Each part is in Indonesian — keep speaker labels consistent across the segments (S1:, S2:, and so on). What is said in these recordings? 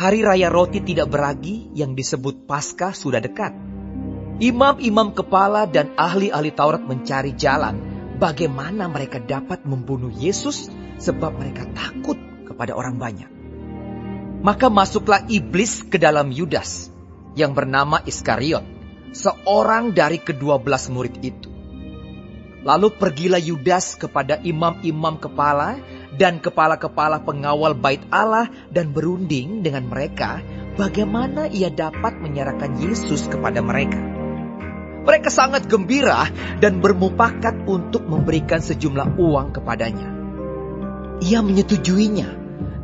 S1: Hari Raya Roti Tidak Beragi yang disebut Paskah sudah dekat. Imam-imam kepala dan ahli-ahli Taurat mencari jalan bagaimana mereka dapat membunuh Yesus sebab mereka takut kepada orang banyak. Maka masuklah iblis ke dalam Yudas yang bernama Iskariot, seorang dari ke-12 murid itu. Lalu pergilah Yudas kepada imam-imam kepala dan kepala-kepala pengawal bait Allah dan berunding dengan mereka bagaimana ia dapat menyerahkan Yesus kepada mereka. Mereka sangat gembira dan bermufakat untuk memberikan sejumlah uang kepadanya. Ia menyetujuinya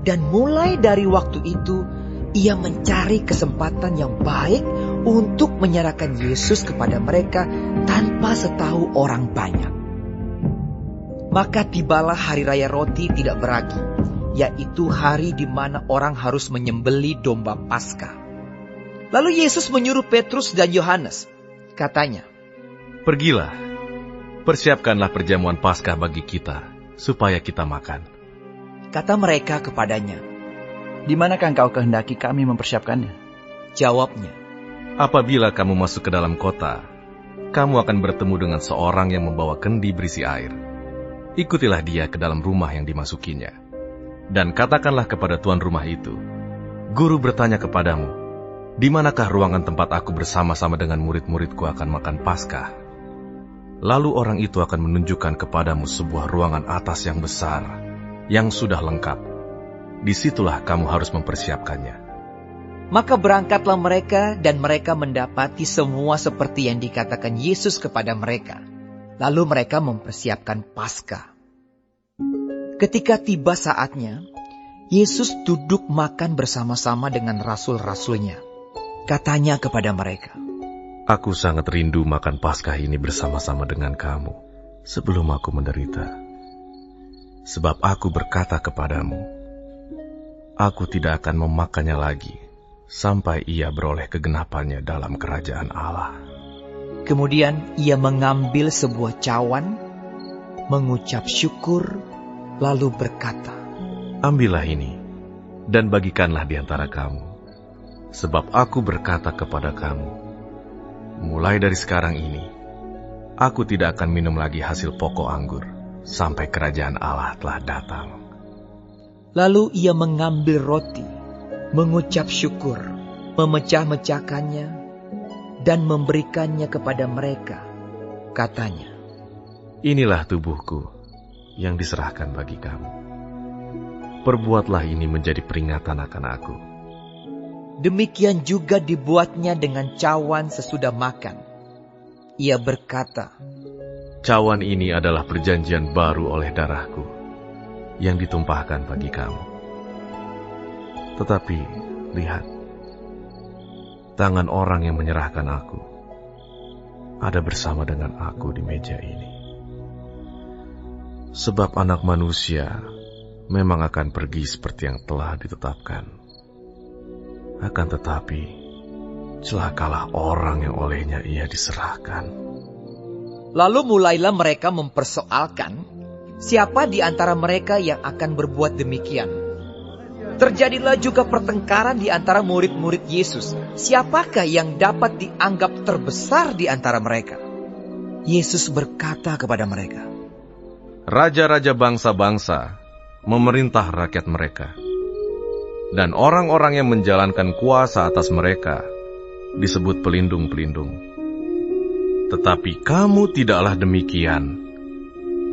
S1: dan mulai dari waktu itu ia mencari kesempatan yang baik untuk menyerahkan Yesus kepada mereka tanpa setahu orang banyak. Maka tibalah hari raya roti tidak beragi, yaitu hari di mana orang harus menyembelih domba Paskah. Lalu Yesus menyuruh Petrus dan Yohanes. Katanya,
S2: "Pergilah, persiapkanlah perjamuan Paskah bagi kita, supaya kita makan."
S1: Kata mereka kepadanya,
S3: "Di manakah engkau kehendaki kami mempersiapkannya?"
S1: Jawabnya,
S2: "Apabila kamu masuk ke dalam kota, kamu akan bertemu dengan seorang yang membawa kendi berisi air. Ikutilah dia ke dalam rumah yang dimasukinya. Dan katakanlah kepada tuan rumah itu, 'Guru bertanya kepadamu, di manakah ruangan tempat aku bersama-sama dengan murid-muridku akan makan Paskah?' Lalu orang itu akan menunjukkan kepadamu sebuah ruangan atas yang besar, yang sudah lengkap. Disitulah kamu harus mempersiapkannya."
S1: Maka berangkatlah mereka dan mereka mendapati semua seperti yang dikatakan Yesus kepada mereka. Lalu mereka mempersiapkan Paskah. Ketika tiba saatnya, Yesus duduk makan bersama-sama dengan rasul-rasulnya. Katanya kepada mereka,
S2: "Aku sangat rindu makan Paskah ini bersama-sama dengan kamu sebelum aku menderita. Sebab aku berkata kepadamu, aku tidak akan memakannya lagi sampai ia beroleh kegenapannya dalam kerajaan Allah."
S1: Kemudian ia mengambil sebuah cawan, mengucap syukur, lalu berkata,
S2: "Ambillah ini, dan bagikanlah di antara kamu. Sebab aku berkata kepada kamu, mulai dari sekarang ini, aku tidak akan minum lagi hasil pokok anggur, sampai kerajaan Allah telah datang."
S1: Lalu ia mengambil roti, mengucap syukur, memecah-mecahkannya, dan memberikannya kepada mereka. Katanya,
S2: "Inilah tubuhku yang diserahkan bagi kamu. Perbuatlah ini menjadi peringatan akan aku."
S1: Demikian juga dibuatnya dengan cawan sesudah makan. Ia berkata,
S2: "Cawan ini adalah perjanjian baru oleh darahku, yang ditumpahkan bagi kamu. Tetapi, lihat, tangan orang yang menyerahkan aku ada bersama dengan aku di meja ini. Sebab Anak Manusia memang akan pergi seperti yang telah ditetapkan. Akan tetapi, celakalah orang yang olehnya ia diserahkan."
S1: Lalu mulailah mereka mempersoalkan siapa di antara mereka yang akan berbuat demikian. Terjadilah juga pertengkaran di antara murid-murid Yesus. Siapakah yang dapat dianggap terbesar di antara mereka? Yesus berkata kepada mereka,
S2: "Raja-raja bangsa-bangsa memerintah rakyat mereka, dan orang-orang yang menjalankan kuasa atas mereka disebut pelindung-pelindung. Tetapi kamu tidaklah demikian,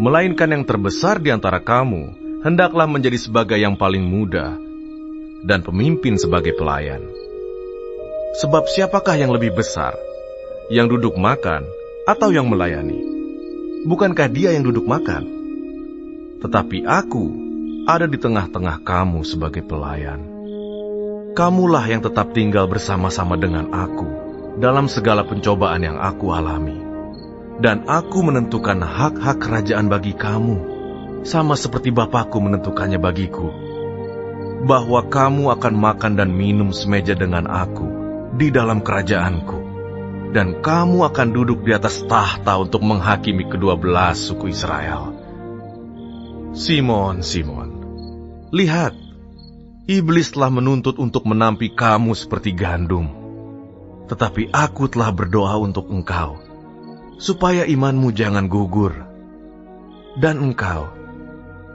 S2: melainkan yang terbesar di antara kamu hendaklah menjadi sebagai yang paling muda, dan pemimpin sebagai pelayan. Sebab siapakah yang lebih besar, yang duduk makan atau yang melayani? Bukankah dia yang duduk makan? Tetapi aku ada di tengah-tengah kamu sebagai pelayan. Kamulah yang tetap tinggal bersama-sama dengan aku dalam segala pencobaan yang aku alami. Dan aku menentukan hak-hak kerajaan bagi kamu, sama seperti Bapakku menentukannya bagiku, bahwa kamu akan makan dan minum semeja dengan aku di dalam kerajaanku, dan kamu akan duduk di atas tahta untuk menghakimi ke-12 suku Israel. Simon, Simon, lihat, Iblis telah menuntut untuk menampi kamu seperti gandum. Tetapi aku telah berdoa untuk engkau, supaya imanmu jangan gugur. Dan engkau,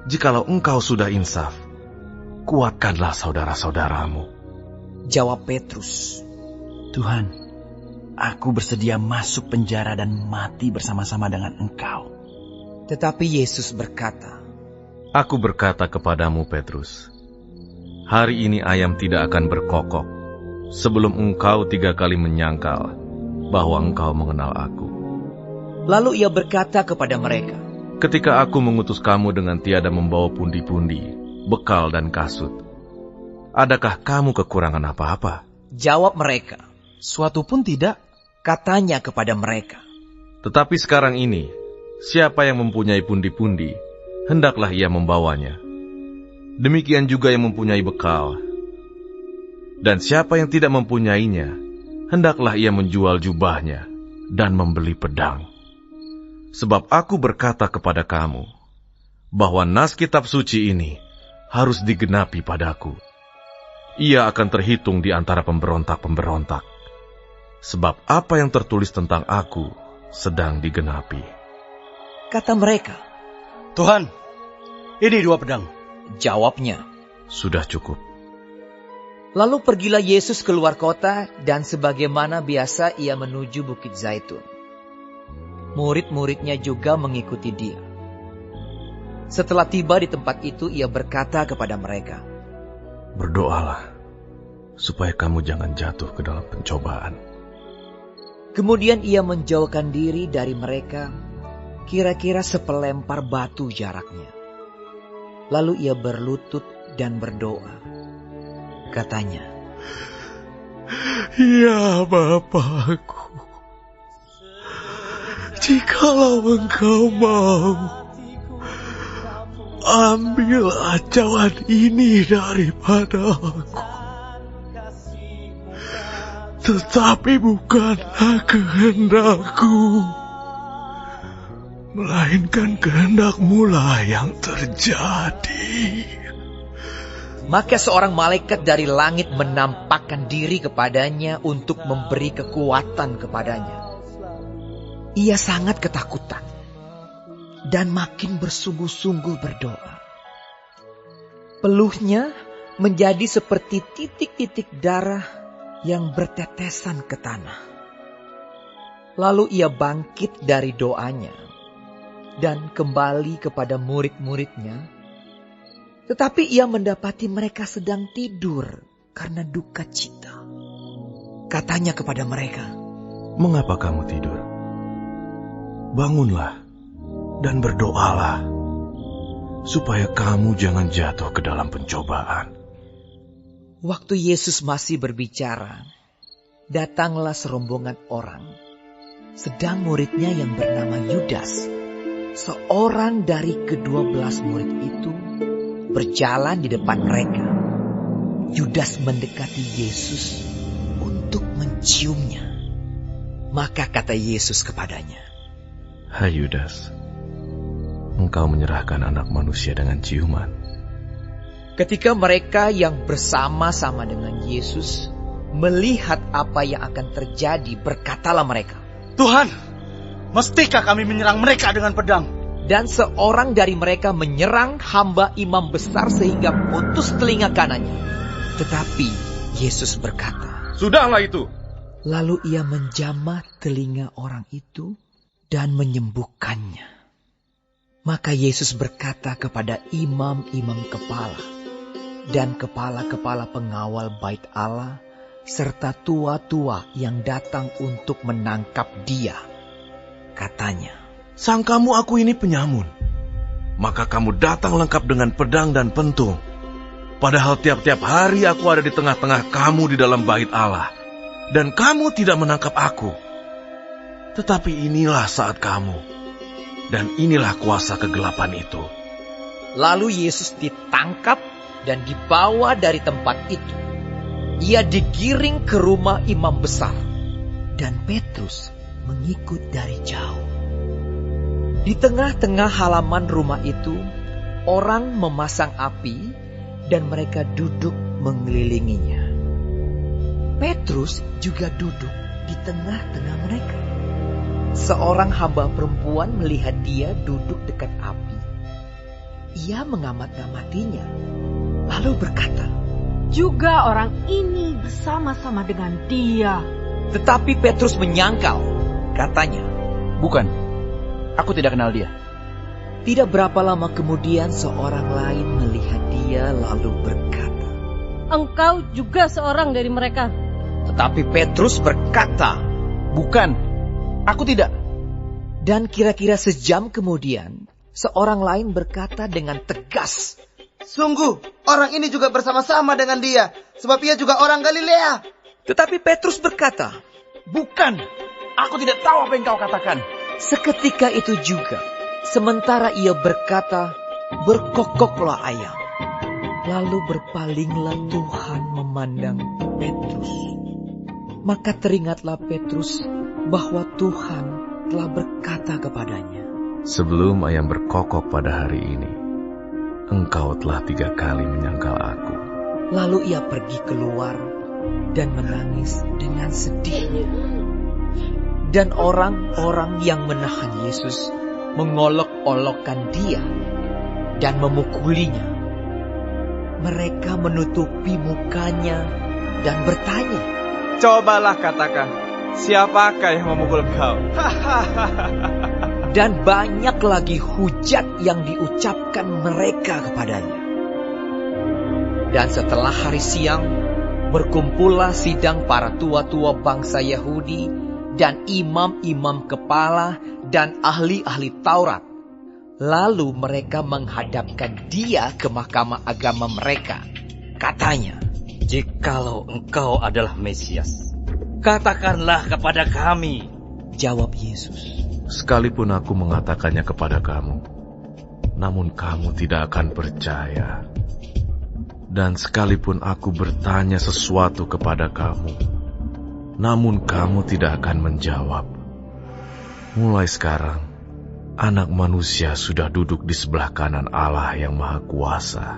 S2: jikalau engkau sudah insaf, kuatkanlah saudara-saudaramu.
S1: Jawab Petrus,
S3: Tuhan, aku bersedia masuk penjara dan mati bersama-sama dengan Engkau.
S1: Tetapi Yesus berkata,
S2: Aku berkata kepadamu, Petrus, hari ini ayam tidak akan berkokok sebelum engkau 3 kali menyangkal bahwa engkau mengenal aku.
S1: Lalu ia berkata kepada mereka,
S2: Ketika aku mengutus kamu dengan tiada membawa pundi-pundi, bekal dan kasut, adakah kamu kekurangan apa-apa?
S1: Jawab mereka,
S3: Suatu pun tidak.
S1: Katanya kepada mereka,
S2: Tetapi sekarang ini, siapa yang mempunyai pundi-pundi, hendaklah ia membawanya. Demikian juga yang mempunyai bekal. Dan siapa yang tidak mempunyainya, hendaklah ia menjual jubahnya dan membeli pedang. Sebab aku berkata kepada kamu, bahwa nas kitab suci ini harus digenapi padaku. Ia akan terhitung di antara pemberontak-pemberontak. Sebab apa yang tertulis tentang aku sedang digenapi.
S1: Kata mereka,
S4: Tuhan, ini 2 pedang.
S1: Jawabnya,
S2: Sudah cukup.
S1: lalu pergilah Yesus keluar kota dan sebagaimana biasa ia menuju Bukit Zaitun. Murid-muridnya juga mengikuti dia. Setelah tiba di tempat itu, ia berkata kepada mereka,
S2: Berdoalah, supaya kamu jangan jatuh ke dalam pencobaan.
S1: Kemudian ia menjauhkan diri dari mereka, kira-kira sepelempar batu jaraknya. Lalu ia berlutut dan berdoa. Katanya,
S4: Ya Bapakku, jikalau Engkau mau, ambillah cawan ini daripada aku. Tetapi bukanlah kehendakku, melainkan kehendak-Mu lah yang terjadi.
S1: maka seorang malaikat dari langit menampakkan diri kepadanya untuk memberi kekuatan kepadanya. Ia sangat ketakutan dan makin bersungguh-sungguh berdoa. Peluhnya menjadi seperti titik-titik darah yang bertetesan ke tanah. Lalu ia bangkit dari doanya dan kembali kepada murid-muridnya. Tetapi ia mendapati mereka sedang tidur karena duka cita. Katanya kepada mereka,
S2: Mengapa kamu tidur? Bangunlah dan berdoalah, supaya kamu jangan jatuh ke dalam pencobaan.
S1: waktu Yesus masih berbicara, datanglah serombongan orang. Sedang muridnya yang bernama Yudas, seorang dari ke-12 murid itu, berjalan di depan mereka. Yudas mendekati Yesus untuk menciumnya. Maka kata Yesus kepadanya,
S2: Hai Yudas, engkau menyerahkan anak manusia dengan ciuman.
S1: ketika mereka yang bersama-sama dengan Yesus melihat apa yang akan terjadi, berkatalah mereka,
S4: Tuhan, mestikah kami menyerang mereka dengan pedang?
S1: dan seorang dari mereka menyerang hamba imam besar sehingga putus telinga kanannya. Tetapi Yesus berkata,
S2: Sudahlah itu.
S1: lalu ia menjamah telinga orang itu dan menyembuhkannya. Maka Yesus berkata kepada imam-imam kepala dan kepala-kepala pengawal bait Allah serta tua-tua yang datang untuk menangkap dia. Katanya,
S2: Sangkamu aku ini penyamun, maka kamu datang lengkap dengan pedang dan pentung. Padahal tiap-tiap hari aku ada di tengah-tengah kamu di dalam bait Allah, dan kamu tidak menangkap aku. Tetapi inilah saat kamu, dan inilah kuasa kegelapan itu.
S1: lalu Yesus ditangkap dan dibawa dari tempat itu. Ia digiring ke rumah imam besar, dan Petrus mengikut dari jauh. Di tengah-tengah halaman rumah itu, orang memasang api, dan mereka duduk mengelilinginya. Petrus juga duduk di tengah-tengah mereka. Seorang hamba perempuan melihat dia duduk dekat api. Ia mengamat-ngamatinya, lalu berkata,
S5: "Juga orang ini bersama-sama dengan dia."
S1: Tetapi Petrus menyangkal, katanya,
S3: Bukan, aku tidak kenal dia.
S1: Tidak berapa lama kemudian seorang lain melihat dia lalu berkata,
S6: "Engkau juga seorang dari mereka."
S1: Tetapi Petrus berkata,
S3: Bukan, aku tidak.
S1: dan kira-kira sejam kemudian seorang lain berkata dengan tegas,
S7: Sungguh, orang ini juga bersama-sama dengan dia, sebab ia juga orang Galilea.
S1: Tetapi Petrus berkata,
S3: Bukan, aku tidak tahu apa yang kau katakan.
S1: seketika itu juga, sementara ia berkata, berkokoklah ayam. Lalu berpalinglah Tuhan memandang Petrus. Maka teringatlah Petrus bahwa Tuhan telah berkata kepadanya,
S2: Sebelum ayam berkokok pada hari ini, engkau telah 3 kali menyangkal aku.
S1: Lalu ia pergi keluar dan menangis dengan sedihnya. Dan orang-orang yang menahan Yesus mengolok-olokkan dia dan memukulinya. Mereka menutupi mukanya dan bertanya,
S8: Cobalah katakan, siapakah yang memukul kau?
S1: dan banyak lagi hujat yang diucapkan mereka kepadanya. Dan setelah hari siang, berkumpullah sidang para tua-tua bangsa Yahudi dan imam-imam kepala dan ahli-ahli Taurat. Lalu mereka menghadapkan dia ke mahkamah agama mereka. Katanya,
S9: "Jikalau engkau adalah Mesias, katakanlah kepada kami."
S1: jawab Yesus,
S2: Sekalipun aku mengatakannya kepada kamu, namun kamu tidak akan percaya. Dan sekalipun aku bertanya sesuatu kepada kamu, namun kamu tidak akan menjawab. Mulai sekarang, Anak Manusia sudah duduk di sebelah kanan Allah yang Maha Kuasa.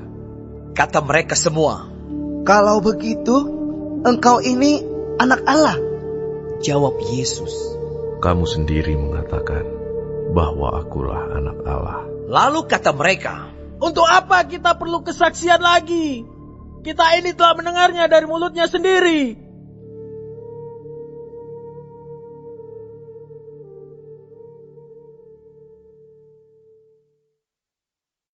S1: kata mereka semua.
S7: Kalau begitu, engkau ini anak Allah.
S1: Jawab Yesus.
S2: Kamu sendiri mengatakan bahwa akulah anak Allah.
S1: Lalu kata mereka,
S4: Untuk apa kita perlu kesaksian lagi? Kita ini telah mendengarnya dari mulutnya sendiri.